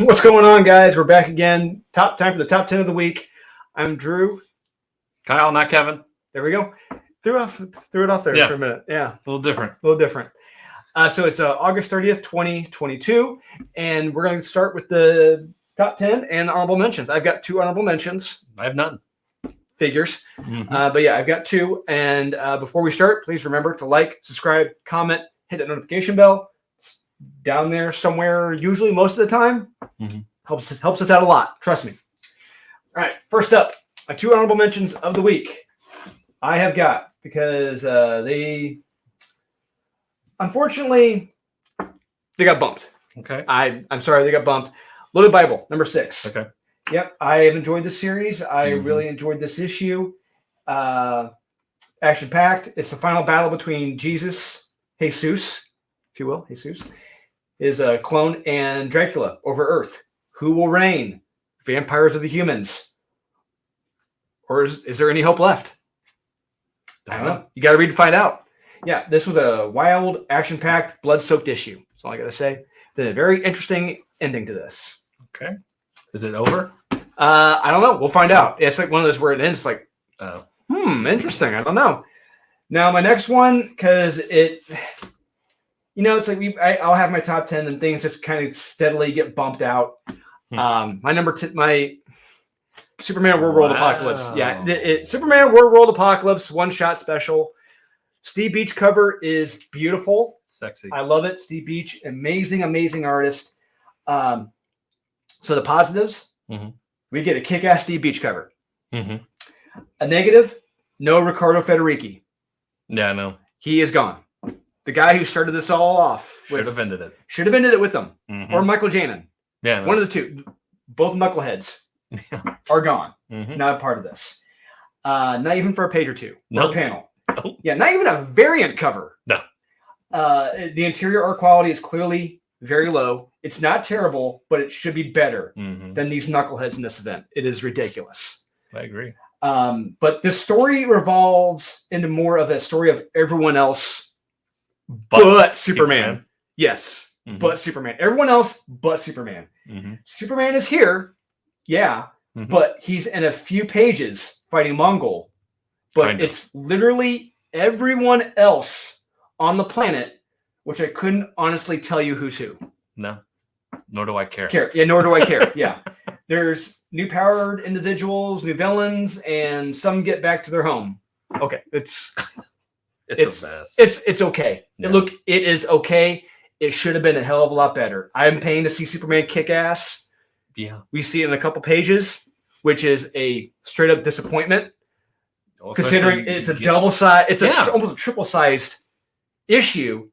What's going on, guys? We're back again. Time for the top 10 of the week. I'm Drew. Kyle, not Kevin. There we go. Threw it off there for a minute. Yeah. A little different. So it's August 30th, 2022, and we're going to start with the top 10 and honorable mentions. I've got 2 honorable mentions. I have none. Figures. But yeah, I've got 2. And before we start, please remember to like, subscribe, comment, hit that notification bell. It's down there somewhere, usually most of the time. Helps us out a lot. Trust me. All right. First up, my 2 honorable mentions of the week. I have got, because they unfortunately got bumped. Okay. I'm sorry, they got bumped. Loaded Bible, number 6. Okay. Yep, I have enjoyed this series. I really enjoyed this issue. Action-packed. It's the final battle between Jesus, if you will, his clone, and Dracula over Earth. Who will reign? Vampires or the humans? Or is there any hope left? I don't know. You got to read to find out. Yeah, this was a wild, action-packed, blood-soaked issue. That's all I got to say. Then a very interesting ending to this. Okay. Is it over? I don't know. We'll find out. It's like one of those where it ends like, interesting. I don't know. Now, my next one, because it's like I'll have my top 10 and things just kind of steadily get bumped out. My number 10, my Superman Warworld Apocalypse. Yeah, Superman Warworld Apocalypse one-shot special. Steve Beach cover is beautiful. Sexy. I love it. Steve Beach, amazing artist. So the positives, we get a kick-ass Steve Beach cover. A negative, no Riccardo Federici. Yeah, I know. He is gone. The guy who started this all off. Should have ended it. Should have ended it with them. Or Michael Janin. Yeah. No. One of the two. Both knuckleheads are gone. Not a part of this. Not even for a page or two. Or a panel. Nope. Yeah, not even a variant cover. No. The interior art quality is clearly very low. It's not terrible, but it should be better than these knuckleheads in this event. It is ridiculous. I agree. But the story revolves into more of a story of everyone else but Superman. Yes, but Superman. Everyone else but Superman. Superman is here, but he's in a few pages fighting Mongol. But it's literally everyone else on the planet, which I couldn't honestly tell you who's who. No, nor do I care. Yeah, nor do I care. Yeah. There's new powered individuals, new villains, and some get back to their home. Okay. It's a mess. It's okay. Yeah. Look, it is okay. It should have been a hell of a lot better. I'm paying to see Superman kick ass. Yeah. We see it in a couple pages, which is a straight up disappointment. Considering it's a double size, it's almost a triple sized issue,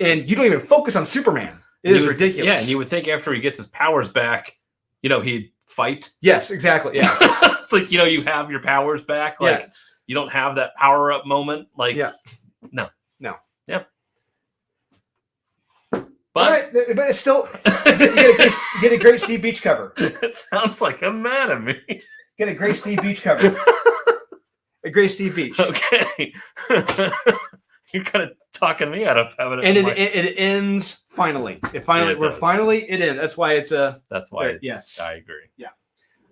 and you don't even focus on Superman. It is ridiculous. Yeah, and you would think after he gets his powers back, he'd fight. Yes, exactly. Yeah. It's like, you have your powers back. Like, you don't have that power up moment. Like, no. Yep. But it's still, you get a great Steve Beach cover. It sounds like I'm mad at me. Get a great Steve Beach cover. A great Steve Beach. Okay. You're kind of talking me out of having it. And it ends finally. It ends. That's why it's a. That's why. Yes. I agree. Yeah.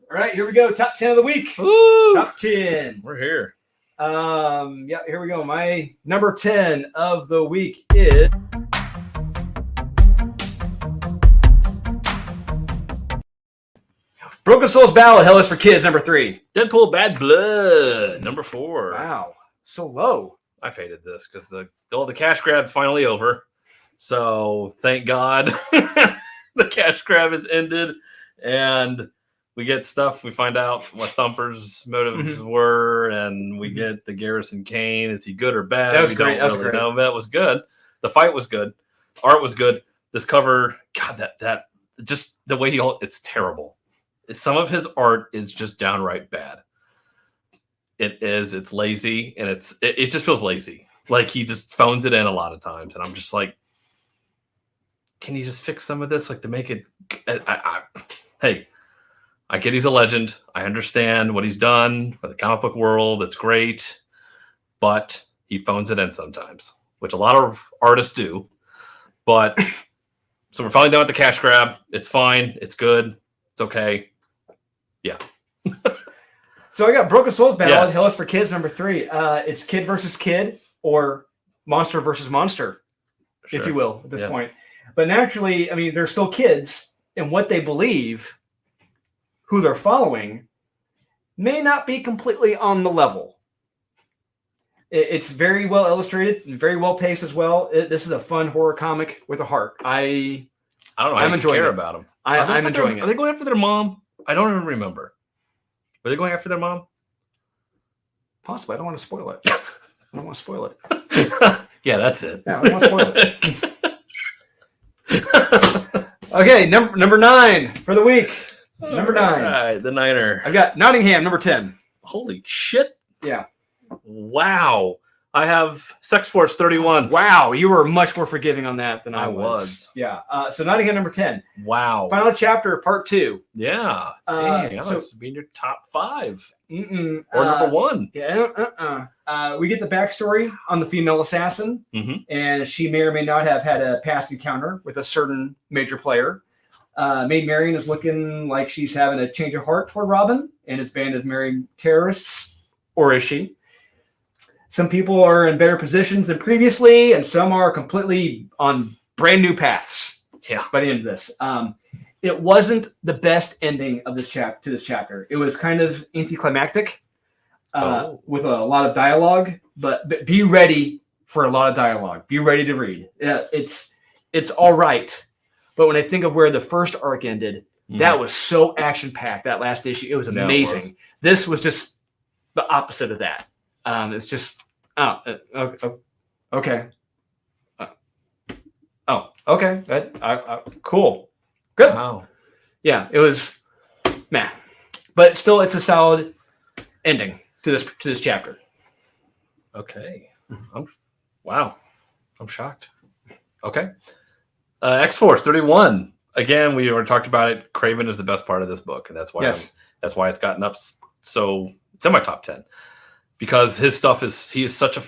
All right, here we go. Top 10 of the week. Woo! Top 10. We're here. Here we go. My number 10 of the week is Broken Souls Ballad, Hell is for Kids, number 3. Deadpool Bad Blood, number 4. Wow. So low. I hated this because the cash grab's finally over. So thank God the cash grab has ended, and we get stuff. We find out what Thumper's motives were, and we get the Garrison Kane. Is he good or bad? That was great. No, that was good. The fight was good. Art was good. This cover, God, that just the way it's terrible. Some of his art is just downright bad. It is. It's lazy, and it just feels lazy. Like he just phones it in a lot of times, and I'm just like, can you just fix some of this, like to make it? Hey, I get he's a legend. I understand what he's done for the comic book world. It's great, but he phones it in sometimes, which a lot of artists do. But So we're finally done with the cash grab. It's fine. It's good. It's okay. Yeah. So I got Broken Souls Ballad, Yes. Hell is for Kids, number 3. It's kid versus kid, or monster versus monster, if you will, at this point. But naturally, I mean, they're still kids, and what they believe, who they're following, may not be completely on the level. It's very well illustrated and very well paced as well. This is a fun horror comic with a heart. I don't know. I'm enjoying it. About them. I'm enjoying it. Are they going after their mom? I don't even remember. Are they going after their mom? Possibly. I don't want to spoil it. Yeah, that's it. Yeah, I don't want to spoil it. Okay, number 9 for the week. Number 9. All right, the Niner. I've got Nottingham, number 10. Holy shit. Yeah. Wow. I have Sex Force 31. Wow, you were much more forgiving on that than I was. was. Yeah. So Nottingham, number 10. Wow. Final chapter, part 2. Yeah. Dang, that must be in your top 5. Or number 1. Yeah. We get the backstory on the female assassin, Mm-hmm. and she may or may not have had a past encounter with a certain major player. Maid Marian is looking like she's having a change of heart toward Robin and his band of married terrorists, or is she? Some people are in better positions than previously, and some are completely on brand new paths. Yeah. By the end of this, it wasn't the best ending of this to this chapter. It was kind of anticlimactic, with a lot of dialogue. But be ready for a lot of dialogue. Be ready to read. It's all right. But when I think of where the first arc ended, that was so action packed. That last issue, it was amazing. This was just the opposite of that. It's just okay. Okay. Cool. Good. Wow. Yeah, it was meh. But still, it's a solid ending to this chapter. Okay. Wow. I'm shocked. Okay. X-Force 31. Again, we already talked about it. Craven is the best part of this book, and that's why that's why it's gotten up so it's in my top 10. Because his stuff he's such a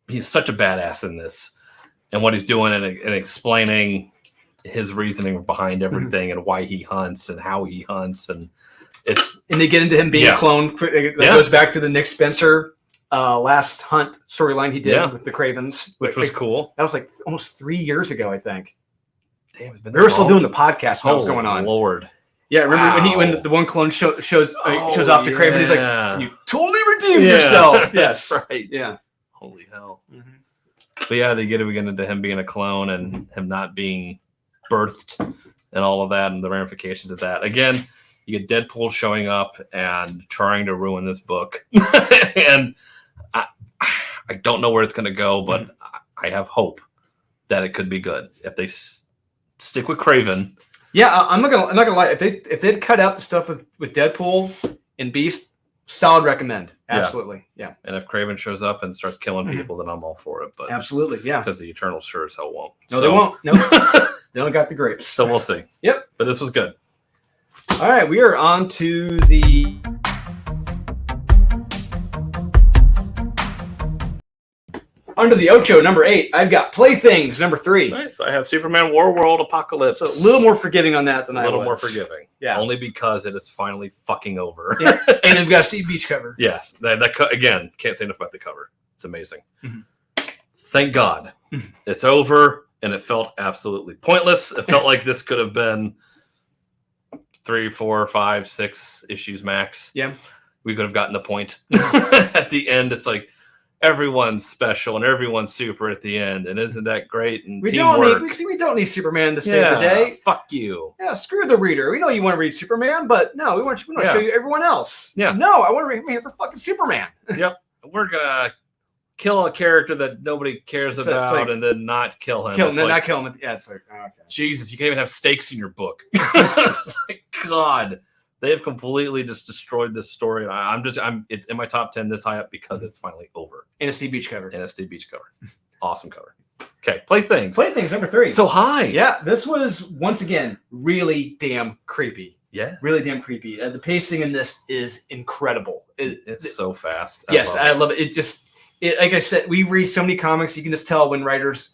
badass in this, and what he's doing and explaining his reasoning behind everything and why he hunts and how he hunts, and they get into him being a clone. That goes back to the Nick Spencer last hunt storyline he did with the Cravens, which was cool. That was like almost 3 years ago, I think. Damn, it's been we were still doing the podcast when it was going on. Lord. Yeah, remember when the one clone shows off to Craven, he's like, "You totally redeemed yourself." Yes, that's right. Yeah. Holy hell. Mm-hmm. But yeah, they get into him being a clone and him not being birthed and all of that and the ramifications of that. Again, you get Deadpool showing up and trying to ruin this book, and I don't know where it's going to go, but I have hope that it could be good if they stick with Craven. Yeah, I'm not gonna lie. If they'd cut out the stuff with Deadpool and Beast, solid recommend. Absolutely, yeah. And if Craven shows up and starts killing people, then I'm all for it. But absolutely, yeah. Because the Eternals sure as hell won't. No, they won't. No, they only got the grapes. So we'll see. Yep. But this was good. All right, we are on to the under the Ocho, number 8. I've got Playthings, number 3. Nice. I have Superman Warworld Apocalypse. So a little more forgiving on that than I was. A little more forgiving. Yeah. Only because it is finally fucking over. Yeah. And I've got a Steve Beach cover. Yes. That again, can't say enough about the cover. It's amazing. Mm-hmm. Thank God. It's over, and it felt absolutely pointless. It felt like this could have been 3, 4, 5, 6 issues max. Yeah. We could have gotten the point. At the end, it's like, everyone's special and everyone's super at the end, and isn't that great? And we teamwork. don't need Superman to save the day. Fuck you. Yeah, screw the reader. We know you want to read Superman, but no, we want to show you everyone else. Yeah. No, I want to read here for fucking Superman. Yep. We're gonna kill a character that nobody cares about, and then not kill him. Not kill him. Yeah, it's like, okay. Jesus, you can't even have stakes in your book. It's like, God. They have completely just destroyed this story. It's in my top 10 this high up because it's finally over. And a Steve Beach cover. Awesome cover. Okay, Playthings. Playthings, number 3. So high. Yeah, this was, once again, really damn creepy. Yeah. Really damn creepy. The pacing in this is incredible. It's so fast. I love it. Like I said, we read so many comics, you can just tell when writers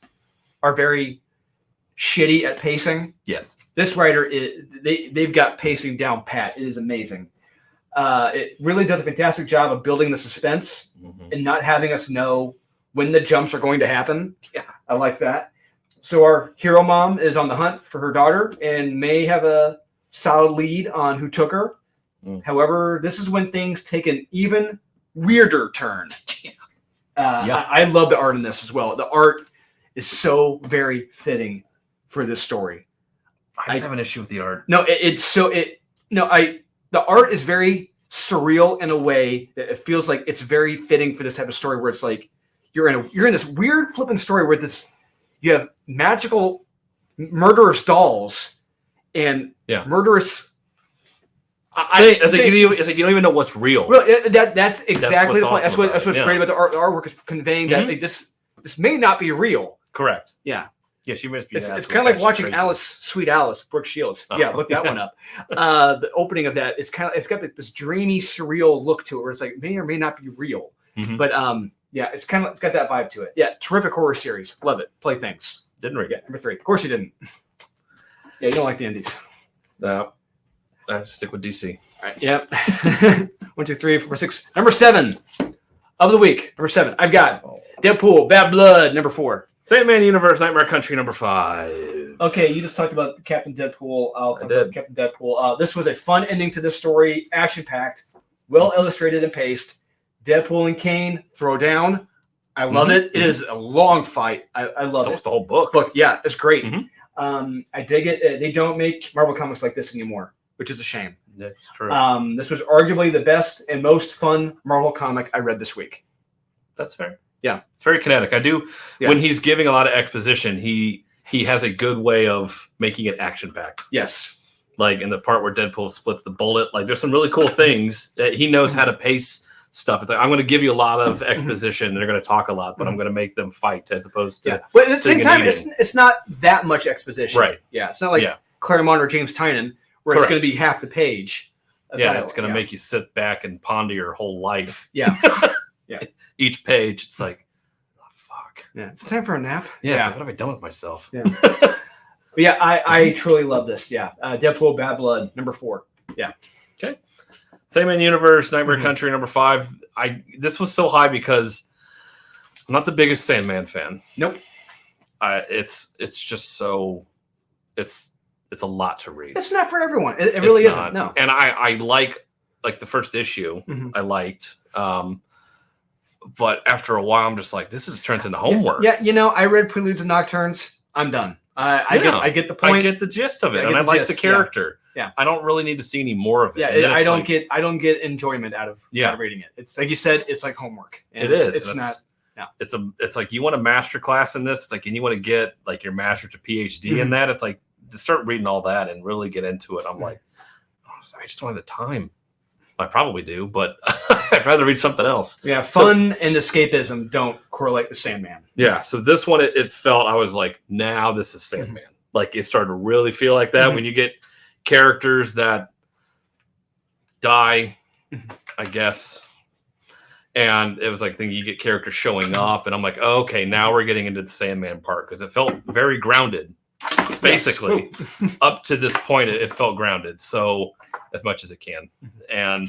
are very shitty at pacing. Yes. This writer they've got pacing down pat. It is amazing. It really does a fantastic job of building the suspense and not having us know when the jumps are going to happen. Yeah, I like that. So our hero mom is on the hunt for her daughter and may have a solid lead on who took her. However, this is when things take an even weirder turn. I love the art in this as well. The art is so very fitting for this story. I just have an issue with the art. No, the art is very surreal in a way that it feels like it's very fitting for this type of story where it's like you're in this weird flippant story where you have magical murderous dolls and murderous. It's like you don't even know what's real. Well, that's exactly the point. Awesome That's what's great about the artwork is conveying that like, this may not be real. Correct. Yeah. Yeah, she must be. It's kind of like watching crazy. Sweet Alice, Brooke Shields. Yeah, look that one up. The opening of that is it's got this dreamy, surreal look to it, where it's like may or may not be real. But it's got that vibe to it. Yeah, terrific horror series. Love it. Playthings. Didn't read it. Number 3. Of course you didn't. Yeah, you don't like the indies. No, I stick with DC. All right. Yep. 1, 2, 3, 4, 6. Number 7 of the week. Number 7. I've got Deadpool, Bad Blood. Number 4. Sandman Universe, Nightmare Country, number 5. Okay, you just talked about Captain Deadpool. I'll talk about Captain Deadpool. This was a fun ending to this story, action-packed, well illustrated and paced. Deadpool and Kane throw down. I love it. It is a long fight. I love it. Almost the whole book. Yeah, it's great. I dig it. They don't make Marvel comics like this anymore, which is a shame. That's true. This was arguably the best and most fun Marvel comic I read this week. That's fair. Yeah, it's very kinetic. I do when he's giving a lot of exposition, he has a good way of making it action packed. Yes, like in the part where Deadpool splits the bullet. Like there's some really cool things that he knows how to pace stuff. It's like I'm going to give you a lot of exposition. And they're going to talk a lot, but I'm going to make them fight as opposed to. But at the same time, it's not that much exposition. Right. Yeah, it's not like Claremont or James Tynion where it's going to be half the page. It's going to make you sit back and ponder your whole life. Yeah. Each page, it's like, oh, fuck. Yeah, it's time for a nap. Yeah. Like, what have I done with myself? Yeah. I truly love this. Yeah. Deadpool, Bad Blood, number 4. Yeah. Okay. Sandman Universe, Nightmare Country, number 5. This was so high because I'm not the biggest Sandman fan. Nope. It's just so it's a lot to read. It's not for everyone. It really isn't. No. And I like the first issue. I liked. But after a while, I'm just like, this turns into homework. Yeah, I read Preludes and Nocturnes. I'm done. I get the point. I get the gist of it, and I like the character. Yeah. I don't really need to see any more of it. Yeah, I don't get enjoyment out of reading it. It's like you said, it's like homework. And it's not. Yeah. It's like you want a master class in this. It's like, and you want to get like your master to PhD in that. It's like to start reading all that and really get into it. I'm like, I just don't have the time. I probably do, but I'd rather read something else. Yeah, fun and escapism don't correlate with Sandman. Yeah, so this one, it felt, I was like, now this is Sandman. Like, it started to really feel like that when you get characters that die, I guess. And it was like, then you get characters showing up, and I'm like, oh, okay, now we're getting into the Sandman part, because it felt very grounded. Basically, up to this point, it felt grounded. So, as much as it can. And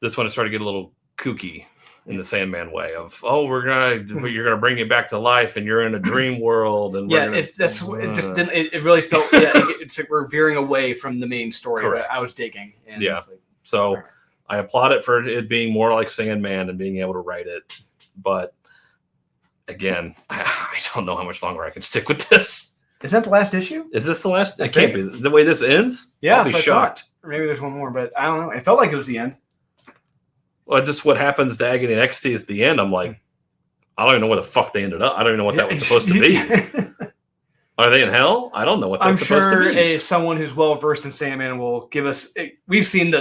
this one, it started to get a little kooky in the Sandman way of, you're gonna bring you back to life, and you're in a dream world. And it really felt it's like we're veering away from the main story that I was digging. And so I applaud it for it being more like Sandman and being able to write it. But again, I don't know how much longer I can stick with this. Is that the last issue? Is this the last? It can't be. The way this ends? Yeah, I'll be shocked. Or maybe there's one more, but I don't know. It felt like it was the end. Well, just what happens to Agony and Ecstasy is the end. I'm like, I don't even know where the fuck they ended up. I don't even know what that was supposed to be. Are they in hell? I don't know what that's supposed to be. I'm sure someone who's well versed in Sandman will give us. We've seen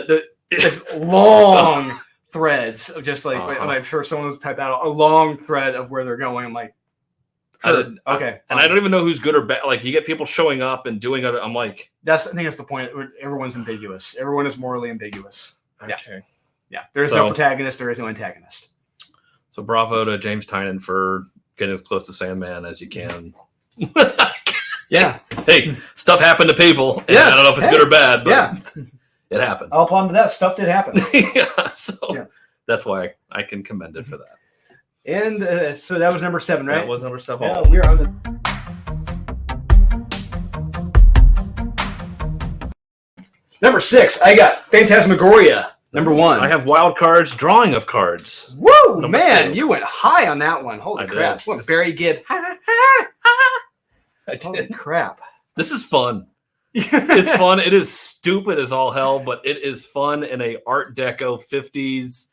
this long threads of just like, I'm sure someone will type out a long thread of where they're going. I'm like, okay. And I don't even know who's good or bad. Like, you get people showing up and doing other. I'm like, I think that's the point. Everyone's ambiguous. Everyone is morally ambiguous. Okay. Yeah. There's no protagonist. There is no antagonist. So bravo to James Tynion for getting as close to Sandman as you can. Yeah. Hey, stuff happened to people. And Yes. I don't know if it's good or bad, but it happened. I'll apply to that. Stuff did happen. So that's why I can commend it for that. And so that was number 7, right? That was number 7. Yeah, we're on the. Number 6, I got Phantasmagoria. Number 1. I have wild cards, drawing of cards. Woo, Number man, 2. you went high on that one. Holy crap. did. What, Barry Gibb? I Holy did. crap. This is fun. It's fun. It is stupid as all hell, but it is fun in a Art Deco 50s,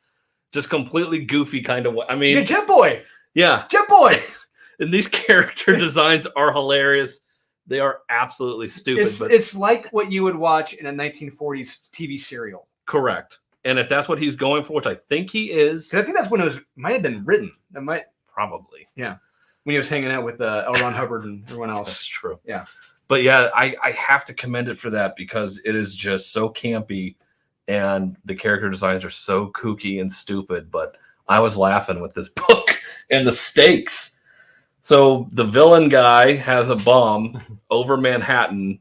just completely goofy kind of way. I mean, Yeah, Jet Boy. yeah. Jet Boy. And these character designs are hilarious. They are absolutely stupid. It's like what you would watch in a 1940s TV serial. Correct. And if that's what he's going for, which I think he is, 'Cause I think that's when it might have been written. It might probably. when he was hanging out with L. Ron Hubbard and everyone else. That's true. Yeah. But yeah, I have to commend it for that because it is just so campy and the character designs are so kooky and stupid. But I was laughing with this book and the stakes. So the villain guy has a bomb over Manhattan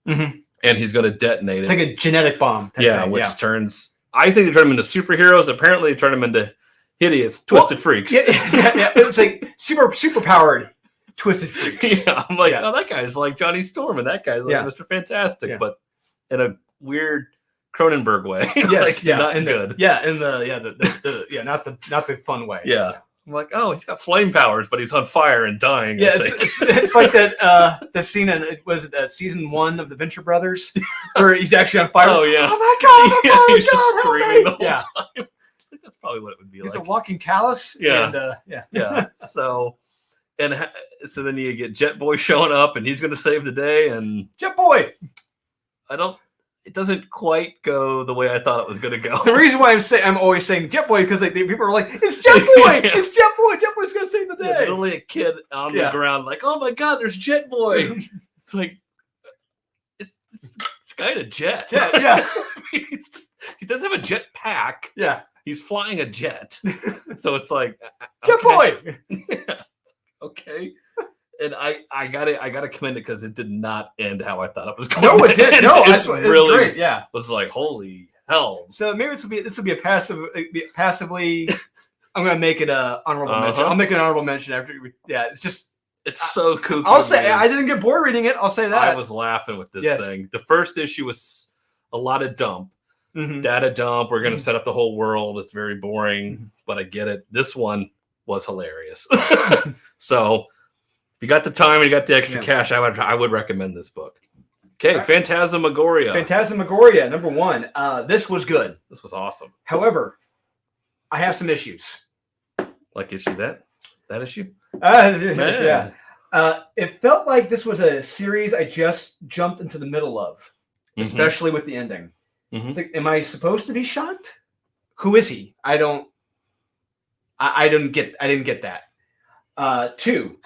and he's going to detonate It's it. like a genetic bomb. Yeah, thing. which turns, I think they turn them into superheroes. Apparently they turn them into hideous, twisted freaks. Yeah. It's like super powered twisted freaks. Yeah, I'm like, oh, that guy's like Johnny Storm, and that guy's like Mr. Fantastic, Yeah. but in a weird Cronenberg way. Yes, like, not and good. Not the fun way. Yeah. I'm like, oh, he's got flame powers, but he's on fire and dying. Yeah, I think. it's like that the scene in season 1 of the Venture Brothers where he's actually on fire. Oh yeah. Oh my god! Yeah, Oh my he's just god! screaming the Help whole me! time. I think that's probably what it would be He's like. a walking callus. Yeah. And, Yeah. So then you get Jet Boy showing up, and he's going to save the day, and Jet Boy. it doesn't quite go the way I thought it was going to go. The reason why I'm always saying Jet Boy because like people are like, it's Jet Boy, Yeah. it's Jet Boy. Jet Boy's gonna save the day. Yeah, there's only a kid on the ground, like, oh my god, there's Jet Boy. It's like, it's kind of jet. Yeah. He does have a jet pack. Yeah. He's flying a jet. So it's like, Jet Boy. Yeah. Okay. And I gotta commend it because it did not end how I thought it was going. No, it didn't. No, it's really great. Yeah. was like, holy hell. So maybe this will be a passively. I'm gonna make it a honorable mention. I'll make it an honorable mention after. It's just. It's so kooky. I'll say I didn't get bored reading it. I'll say that. I was laughing with this thing. The first issue was a lot of dump. Data dump. We're gonna set up the whole world. It's very boring, but I get it. This one was hilarious. So if you got the time and you got the extra cash, I would recommend this book. Okay, right. Phantasmagoria. Phantasmagoria, number 1. This was good. This was awesome. However, I have some issues. Like issue that issue? Yeah. It felt like this was a series I just jumped into the middle of, especially with the ending. It's like, am I supposed to be shocked? Who is he? I didn't get that. 2,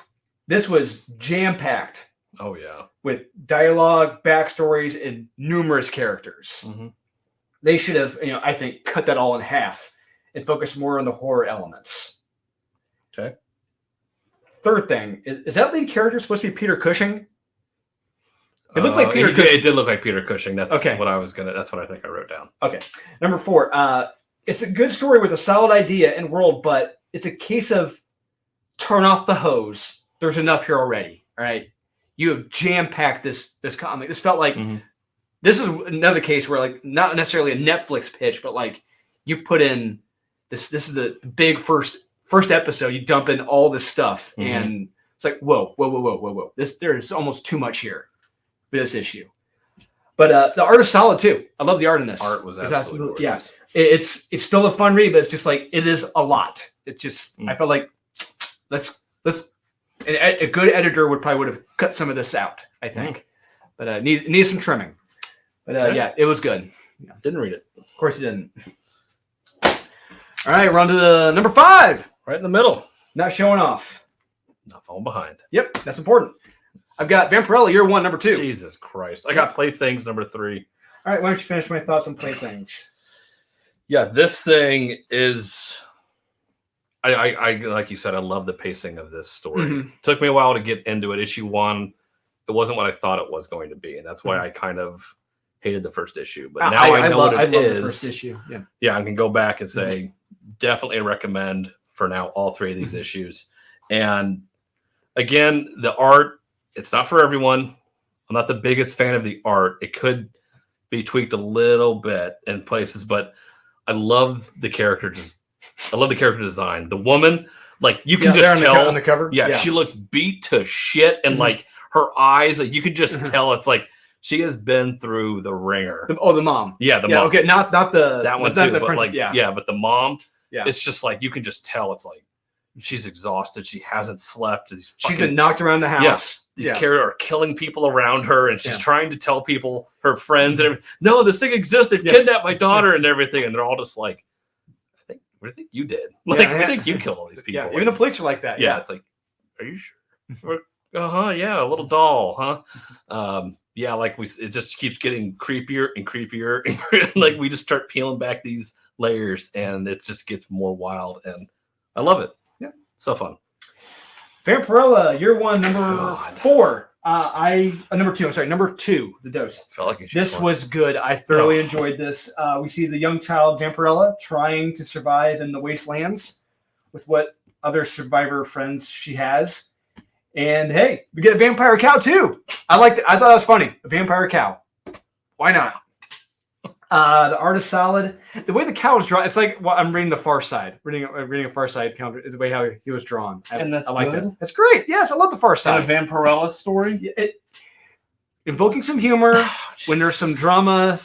this was jam-packed. Oh yeah. With dialogue, backstories, and numerous characters. They should have, I think, cut that all in half and focus more on the horror elements. Okay. Third thing, is that lead character supposed to be Peter Cushing? It looked like Peter Cushing. It did look like Peter Cushing. That's okay. That's what I think I wrote down. Okay. Number 4, it's a good story with a solid idea and world, but it's a case of turn off the hose. There's enough here already. All right. You have jam-packed this comic. This felt like this is another case where, like, not necessarily a Netflix pitch, but like you put in this is the big first episode. You dump in all this stuff, and it's like whoa. There's almost too much here for this issue. But the art is solid too. I love the art in this. Art was absolutely gorgeous. It's still a fun read, but it's just like it is a lot. It just I felt like let's. A good editor would have cut some of this out, I think, but need some trimming. But yeah, it was good. Yeah. Didn't read it. Of course, you didn't. All right, we're on to the number 5, right in the middle. Not showing off. Not falling behind. Yep, that's important. I've got Vampirella, Year 1, number 2. Jesus Christ, I got Playthings, number 3. All right, why don't you finish my thoughts on Playthings? Yeah, this thing is. I like you said, I love the pacing of this story. Took me a while to get into it. Issue 1, it wasn't what I thought it was going to be, and that's why I kind of hated the first issue. But now I know love, what it I love is. the first issue. Yeah. Yeah, I can go back and say definitely recommend for now all 3 of these issues. And again, the art, it's not for everyone. I'm not the biggest fan of the art. It could be tweaked a little bit in places, but I love the characters. I love the character design. The woman, like you can just tell on the cover. Yeah, she looks beat to shit, and like her eyes, like you can just tell it's like she has been through the ringer. The mom. Yeah, the mom. Okay, not the that one not too, the but princess, like but the mom. Yeah, it's just like you can just tell it's like she's exhausted. She hasn't slept. She's been knocked around the house. Yes. These characters are killing people around her, and she's trying to tell people, her friends, and everything, no, this thing exists. They've kidnapped my daughter and everything, and they're all just like, what do you think you did? Like, I think you killed all these people. Yeah, like, even the police are like that. Yeah, it's like, are you sure? Yeah, a little doll, huh? Yeah, like it just keeps getting creepier and creepier, and like we just start peeling back these layers, and it just gets more wild, and I love it. Yeah, so fun. Vampirella, year 1, number 4. Number 2. I'm sorry, number 2. The dose. Felt like this was good. I thoroughly enjoyed this. We see the young child Vampirella trying to survive in the wastelands with what other survivor friends she has, and hey, we get a vampire cow too. I liked it. I thought it was funny. A vampire cow. Why not? The art is solid. The way the cow is drawn, it's like I'm reading the Far Side. Reading a Far Side counter is the way how he was drawn. And that's I like good. that. That's great. Yes, I love the Far Side. And a Vampirella story. Invoking some humor when there's some drama.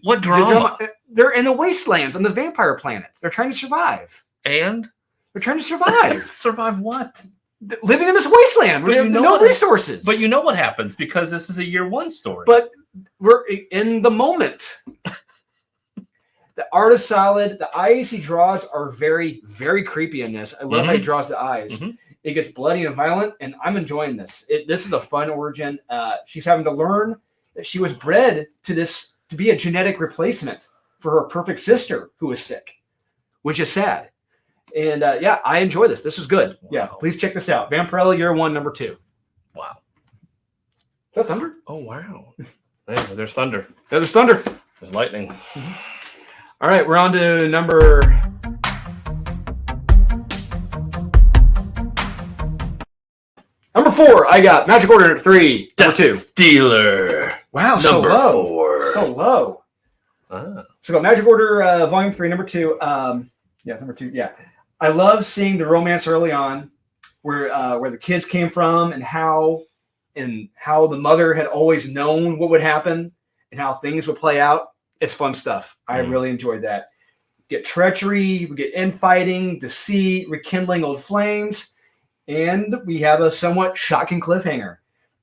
What drama? They're in the wastelands on the vampire planets. They're trying to survive. And they're trying to survive. Survive what? Living in this wasteland where you have no resources. But you know what happens because this is a year 1 story. But we're in the moment. The art is solid. The eyes he draws are very, very creepy in this. I love how he draws the eyes. It gets bloody and violent, and I'm enjoying this. This is a fun origin. She's having to learn that she was bred to be a genetic replacement for her perfect sister who was sick, which is sad. And I enjoy this. This is good. Wow. Yeah, please check this out. Vampirella, year 1, number 2. Wow. Is that thunder? Oh, wow. Yeah, there's thunder. There's thunder. There's lightning. All right, we're on to number 4. I got Magic Order 3, number 2. Dealer. Wow, so low. 4. So low. So got Magic Order Volume 3, number 2. Number 2. Yeah, I love seeing the romance early on, where the kids came from, and how the mother had always known what would happen and how things would play out. It's fun stuff. I really enjoyed that. Get treachery, we get infighting, deceit, rekindling old flames, and we have a somewhat shocking cliffhanger.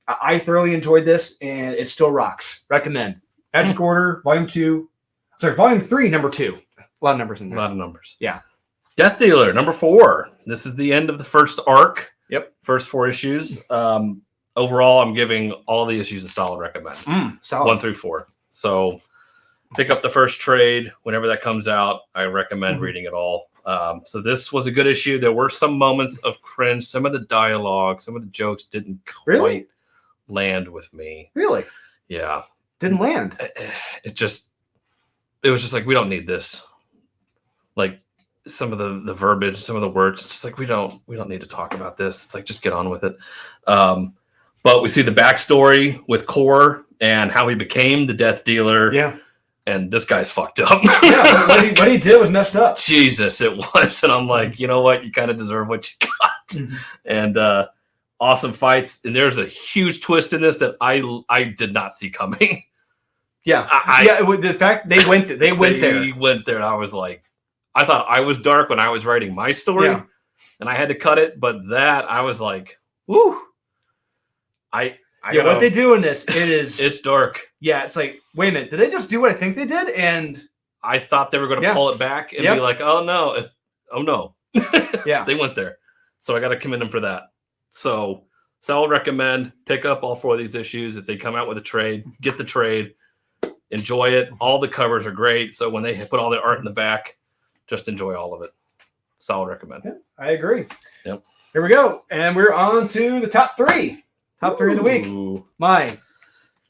I thoroughly enjoyed this, and it still rocks. Recommend. Magic Order, Volume 3, number 2. A lot of numbers in there. A lot of numbers. Yeah. Death Dealer, number 4. This is the end of the first arc. Yep. First 4 issues. Overall, I'm giving all the issues a solid recommend. Solid. 1 through 4. So pick up the first trade whenever that comes out. I recommend reading it all. So this was a good issue. There were some moments of cringe. Some of the dialogue, some of the jokes didn't quite land with me. Really? Yeah. Didn't land. It was just like, we don't need this. Like some of the verbiage, some of the words, it's just like, we don't need to talk about this. It's like, just get on with it. But we see the backstory with Core and how he became the Death Dealer. Yeah. And this guy's fucked up. Yeah, what he did was messed up. Jesus, it was. And I'm like, you know what? You kind of deserve what you got. And awesome fights. And there's a huge twist in this that I did not see coming. Yeah. The fact they went there. They went there. And I was like, I thought I was dark when I was writing my story. Yeah. And I had to cut it. But that, I was like, woo. What they do in this, it's dark. Yeah, it's like, wait a minute, did they just do what I think they did? And I thought they were going to pull it back and be like, oh no. Yeah. They went there. So I got to commend them for that. So I'll recommend pick up all 4 of these issues. If they come out with a trade, get the trade, enjoy it. All the covers are great. So when they put all the art in the back, just enjoy all of it. Solid recommend. Yeah, I agree. Yep. Here we go. And we're on to the top 3. Top 3 of the week. Ooh. My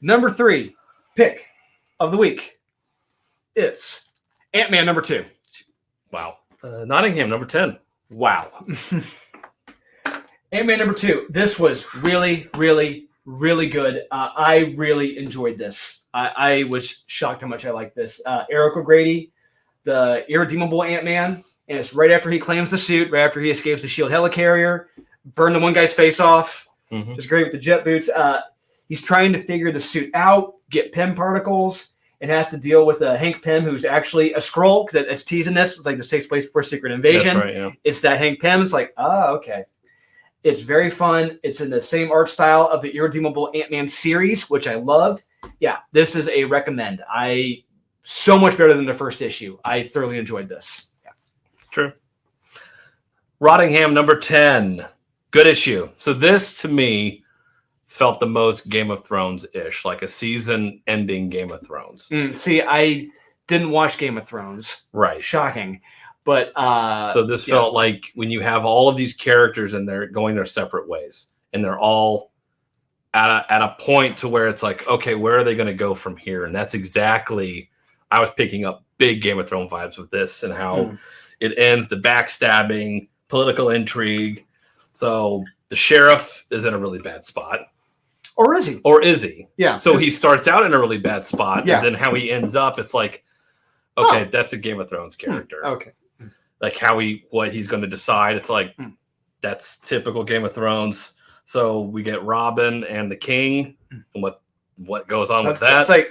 number 3 pick of the week is Antman number 2. Wow. Nottingham, number 10. Wow. Antman number 2. This was really, really, really good. I really enjoyed this. I was shocked how much I liked this. Eric O'Grady, the irredeemable Ant-Man, and it's right after he claims the suit, right after he escapes the SHIELD helicarrier, burn the one guy's face off. Mm-hmm. Just great with the jet boots. He's trying to figure the suit out, get Pym particles, and has to deal with Hank Pym, who's actually a Skrull, because it's teasing this. It's like this takes place before Secret Invasion. That's right, yeah. It's that Hank Pym. It's like, okay. It's very fun. It's in the same art style of the Irredeemable Ant-Man series, which I loved. Yeah, this is a recommend. So much better than the first issue. I thoroughly enjoyed this. Yeah. It's true. Nottingham, number 10. Good issue. So this, to me, felt the most Game of Thrones-ish, like a season-ending Game of Thrones. See, I didn't watch Game of Thrones. Right. Shocking. But so this felt like when you have all of these characters and they're going their separate ways, and they're all at a point to where it's like, okay, where are they going to go from here? And that's exactly, I was picking up big Game of Thrones vibes with this and how it ends, the backstabbing, political intrigue. So the sheriff is in a really bad spot. Or is he? Or is he? Yeah. So he starts out in a really bad spot, Yeah. and then how he ends up, it's like, okay, that's a Game of Thrones character. Okay. Like what he's going to decide. It's like, that's typical Game of Thrones. So we get Robin and the King, and what goes on with that. It's like,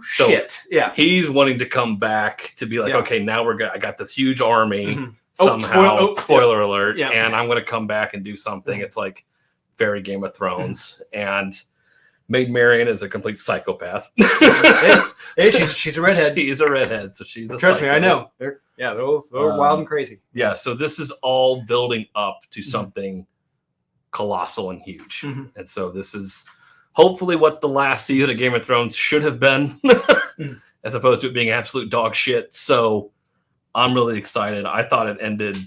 shit. Yeah. He's wanting to come back to be like, okay, now I got this huge army somehow. Spoiler alert. Yeah. And I'm going to come back and do something. It's like very Game of Thrones. And Maid Marian is a complete psychopath. Hey, she's a redhead. She's a redhead, so she's a Trust psycho. me, I know. They're wild and crazy. Yeah, so this is all building up to something colossal and huge. And so this is hopefully what the last season of Game of Thrones should have been, as opposed to it being absolute dog shit. So I'm really excited. I thought it ended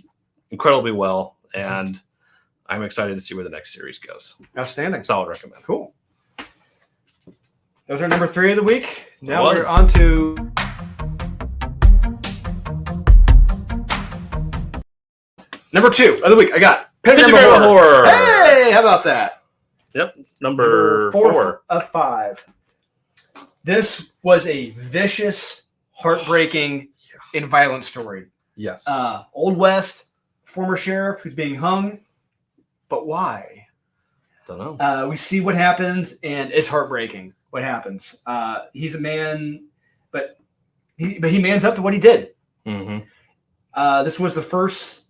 incredibly well, and I'm excited to see where the next series goes. Outstanding. Solid recommend. Cool. Those are number 3 of the week. Now we're on to number 2 of the week. I got Pentagram of Horror. Hey, how about that? Yep, number 4 of 5. This was a vicious, heartbreaking, and violent story. Yes. Old West, former sheriff who's being hung, but why? Don't know. We see what happens, and it's heartbreaking. What happens? He's a man, but he mans up to what he did. This was the first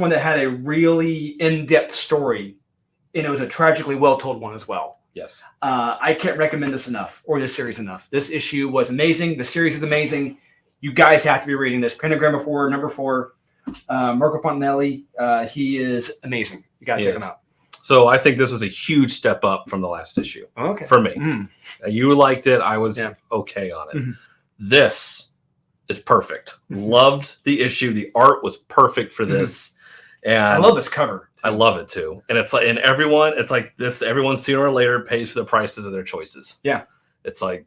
one that had a really in-depth story, and it was a tragically well-told one as well. Yes. I can't recommend this enough, or this series enough. This issue was amazing. The series is amazing. You guys have to be reading this. Pentagram of Horror, number 4. Marco Fontanelli, he is amazing. You got to check him out. So I think this was a huge step up from the last issue. Okay. For me. You liked it. I was okay on it. This is perfect. Loved the issue. The art was perfect for this. And I love this cover. I love it too. And it's like, and it's like this, everyone sooner or later pays for the prices of their choices. Yeah. It's like,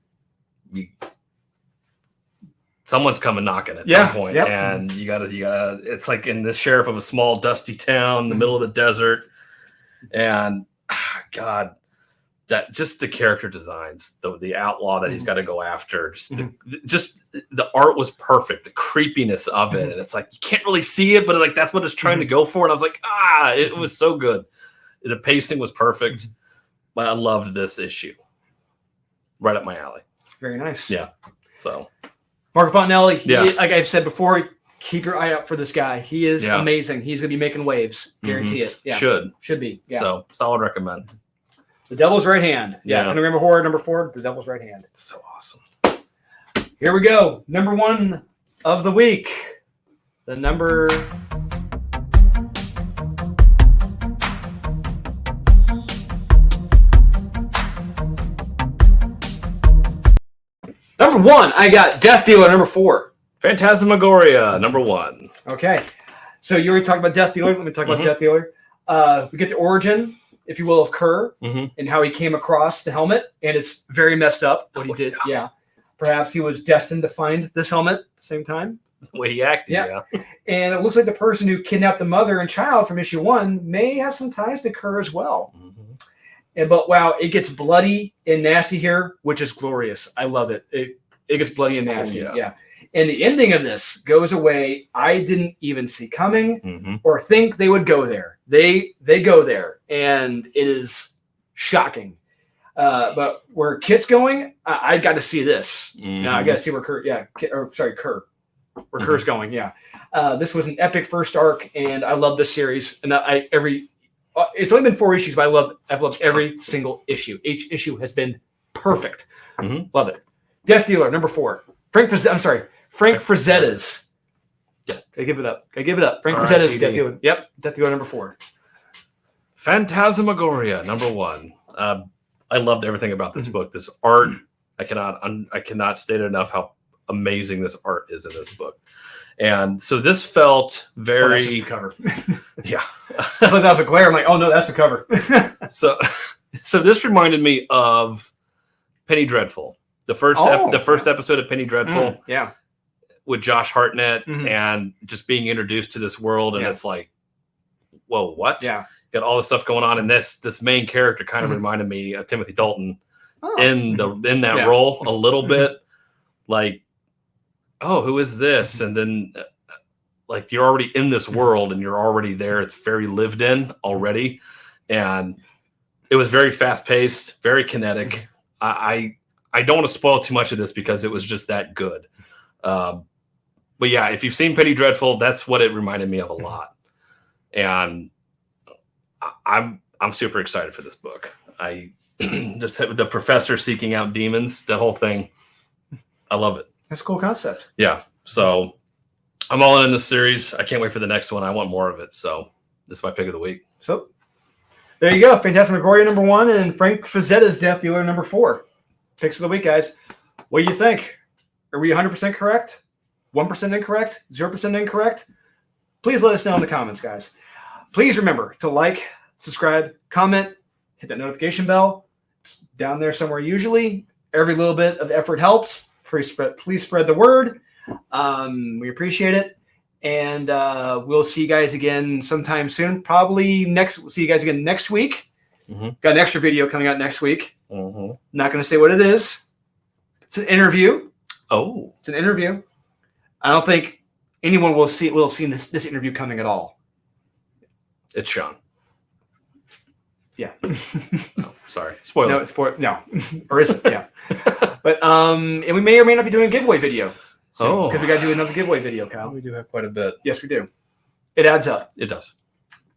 someone's coming knocking at some point. And you gotta, it's like in this sheriff of a small dusty town in the middle of the desert. And God, that just the character designs, the outlaw that he's got to go after, just the art was perfect, the creepiness of it, and it's like you can't really see it, but like that's what it's trying to go for. And I was like, it was so good. The pacing was perfect. But I loved this issue. Right up my alley. Very nice. Yeah. So Marco Fontanelli, like I've said before, keep your eye out for this guy. He is amazing. He's going to be making waves. Guarantee it. Yeah. Should be. Yeah. So solid recommend. The Devil's Right Hand. Yeah. And remember Horror number 4, The Devil's Right Hand. It's so awesome. Here we go. Number 1 of the week. The number... Number 1, I got Death Dealer, number 4. Phantasmagoria, number 1. Okay. So you already talked about Death Dealer. Let me talk about Death Dealer. We get the origin if you will, of Kerr Mhm. and how he came across the helmet, and it's very messed up what he did. Yeah, perhaps he was destined to find this helmet at the same time. The way he acted, Yeah. yeah. And it looks like the person who kidnapped the mother and child from issue 1 may have some ties to Kerr as well. Mhm. But wow, it gets bloody and nasty here, which is glorious. I love it. It gets bloody and nasty. yeah. Yeah. And the ending of this goes away I didn't even see coming Mhm. or think they would go there. They go there, and it is shocking. But where Kit's going, I got to see this. Now I got to see where Kerr. Yeah, Kerr. Where Kerr's going. Yeah. This was an epic first arc, and I love this series. And it's only been 4 issues, but I've loved every single issue. Each issue has been perfect. Mhm. Love it. Death Dealer number 4. Frank Frazetta's. Yeah, I give it up. Frank Frazetta's Death Dealer. Yep, Death Dealer number 4. Phantasmagoria number 1. I loved everything about this book. This art, I cannot state enough how amazing this art is in this book. And so this felt very that's just the cover. yeah. I thought that was a glare. I'm like, oh no, that's the cover. So this reminded me of Penny Dreadful, the first episode of Penny Dreadful. Yeah, with Josh Hartnett Mhm. and just being introduced to this world, and it's like, whoa, what? Yeah, Got all this stuff going on, and this main character kind of reminded me of Timothy Dalton in that role a little bit. Like, oh, who is this? And then like you're already in this world and you're already there. It's very lived in already, and it was very fast paced, very kinetic. I don't want to spoil too much of this because it was just that good. But yeah, if you've seen Penny Dreadful, that's what it reminded me of a lot. And I'm super excited for this book. I just had the professor seeking out demons, that whole thing. I love it. that's a cool concept. Yeah. So I'm all in this series. I can't wait for the next one. I want more of it. So this is my pick of the week. So there you go. Phantasmagoria number 1 and Frank Frazetta's Death Dealer number 4. Picks of the week, guys. What do you think? Are we 100% correct? 1% incorrect? 0% incorrect? Please let us know in the comments, guys. Please remember to like, subscribe, comment, hit that notification bell. It's down there somewhere usually. Every little bit of effort helps. Please spread the word. We appreciate it. And we'll see you guys again sometime soon. We'll see you guys again next week. Mm-hmm. Got an extra video coming out next week. Mm-hmm. Not going to say what it is. It's an interview. Oh, it's an interview. I don't think anyone will have seen this interview coming at all. It's Sean. Yeah. Oh, sorry. Spoiler. No, it's no, or is it? Yeah. But and we may or may not be doing a giveaway video. Because we got to do another giveaway video, Kyle. We do have quite a bit. Yes, we do. It adds up. It does.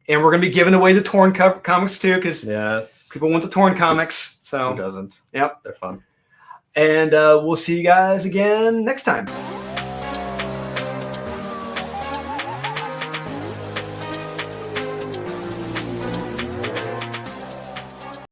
And we're going to be giving away the torn comics too, because people want the torn comics. So who doesn't? Yep, they're fun. And we'll see you guys again next time.